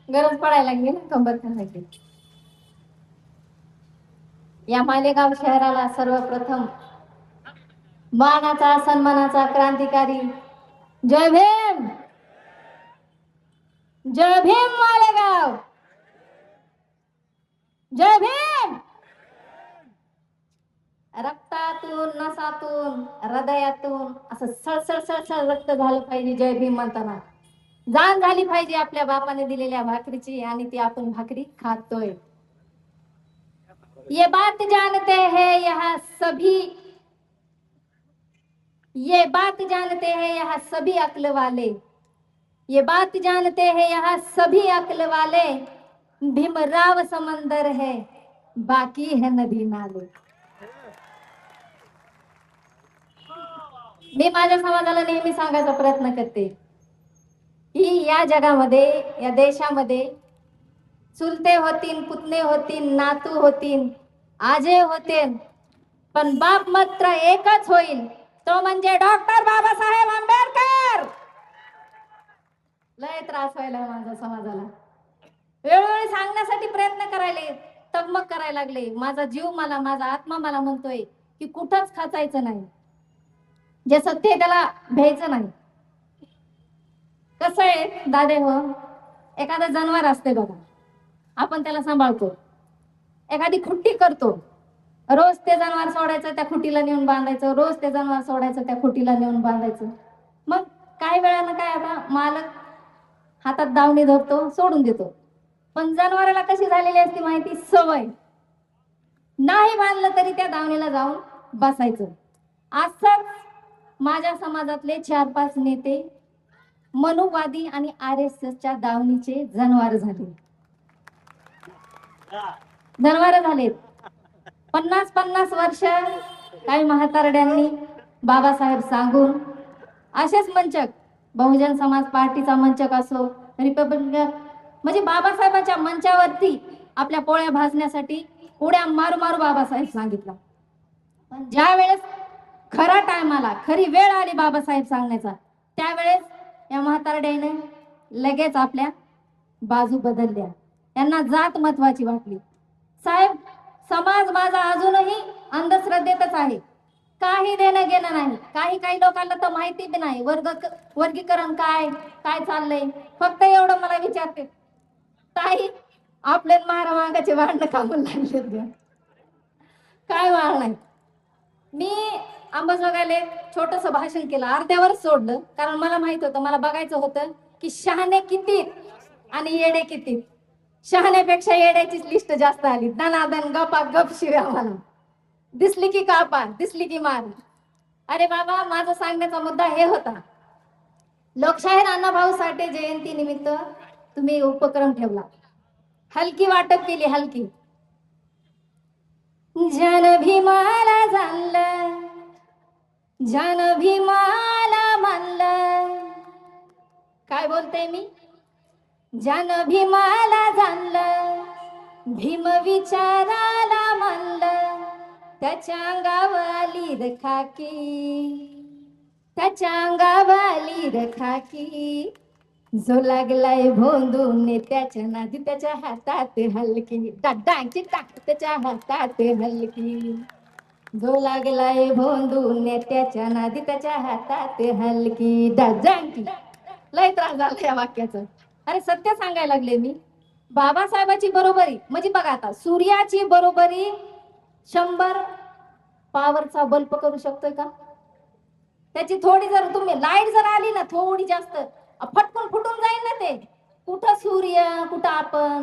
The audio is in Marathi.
गरज पडायला लागली ना कंबर खाण्याची. या मालेगाव शहराला सर्वप्रथम मानाचा सन्मानाचा क्रांतिकारी जय भीम, जय भीम मालेगाव, जय भीम. रक्तातून नसातून हृदयातून असं सळसळ सळसळ रक्त झालं पाहिजे जय भीम म्हणताना. जाण झाली पाहिजे आपल्या बापाने दिलेल्या भाकरीची आणि ती आपण भाकरी खातोय. ये बात जानते हैं यहाँ सभी, ये बात जानते हैं यहाँ सभी अक्ल वाले, ये बात जानते हैं यहाँ सभी अक्ल वाले, भीमराव समंदर है बाकी है नदी नाले. मी माझ्या समाजाला नेहमी सांगायचा प्रयत्न करते की या जगामध्ये या देशामध्ये चुलते होतीन, पुतणे होतीन, नातू होतीन, आजे होतीन, पण बाप मात्र एकच होईल, तो म्हणजे डॉक्टर बाबासाहेब आंबेडकर. लय त्रास व्हायला माझ्या समाजाला. वेळोवेळी सांगण्यासाठी प्रयत्न करायले, तगमग करायला लागले. माझा जीव मला, माझा आत्मा मला म्हणतोय की कुठंच खचायचं नाही, जे सत्य आहे त्याला भ्यायचं नाही. कसं आहे दादे हो, एखादं जनावर असते बघा, आपण त्याला सांभाळतो, एखादी खुट्टी करतो, रोज ते जनावर सोडायचं, त्या खुटीला नेऊन बांधायचं, रोज ते जनावर सोडायचं, त्या खुटीला नेऊन बांधायचं. मग काही वेळानं काय, आता मालक हातात दावणी धरतो, सोडून देतो. पण जनावराला कशी झालेली असते माहिती, सवय. नाही बांधलं तरी त्या दावणीला जाऊन बसायचं. असंच माझ्या समाजातले 4-5 नेते मनुवादी आणि RSSच्या दावणीचे जनावर झाले. जनावर झालेत. 50-50 वर्ष काही म्हातारड्यांनी बाबासाहेब सांगून असेच मंचक, बहुजन समाज पार्टीचा मंचक असो, रिपब्लिकन, म्हणजे बाबासाहेबांच्या मंचावरती आपल्या पोळ्या भाजण्यासाठी उड्या मारू मारू बाबासाहेब सांगितलं. पण ज्या वेळेस खरा टाइम आला, खरी वेळ आली बाबासाहेब सांगण्याचा, त्यावेळेस या म्हातारड्याने लगेच आपल्या बाजू बदलल्या. त्यांना जात महत्वाची वाटली. साहेब, समाज माझा अजूनही अंधश्रद्धेतच आहे, काही देणं घेणं नाही. काही लोकांना तर माहिती बी नाही वर्गीकरण काय काय चाललंय. फक्त एवढं मला विचारते, ताई आपल्या महारामांगाचे भांडण कामून लागले, काय वाळ नाही. मी अंबाजोगाईला छोटस भाषण केलं, अर्ध्यावरच सोडलं, कारण मला माहित होतं, मला बघायचं होतं की शहाणे किती आणि येडे किती. शहाण्यापेक्षा येड्याचीच लिस्ट जास्त आली. दनादन गपा गप शिव्या मला, दिसली की कापा, दिसली की मार. अरे बाबा, माझा सांगण्याचा मुद्दा हे होता, लोकशाहीर अण्णाभाऊ साठे जयंती निमित्त तुम्ही उपक्रम ठेवला, हलकी वाटप केली, हलकी. जन भीमाला जाणलं, जन भीमाला मानलं. काय बोलते मी, जन भीमाला जाणलं, भीम विचाराला मानलं. त्याच्या अंगावाली रखाकी, त्याच्या अंगावाली रखाकी, जो लागलाय भोंदून त्याच्या नादी त्याच्या हातात हलकी, डांची टाक त्याच्या हातात हलकी. जो लागलाय भोंदून त्याच्या नादी त्याच्या हातात हलकी, डांची. लय त्रास झाला या वाक्याचं. अरे सत्य सांगायला लागले मी. बाबासाहेबाची बरोबरी म्हणजे बघा, आता सूर्याची बरोबरी 100 पॉवरचा बल्ब करू शकतोय का? त्याची थोडी जर तुम्ही लाईट जर आली ना, थोडी जास्त, फटकून फुटून जाईल ना ते. कुठं सूर्य, कुठं आपण.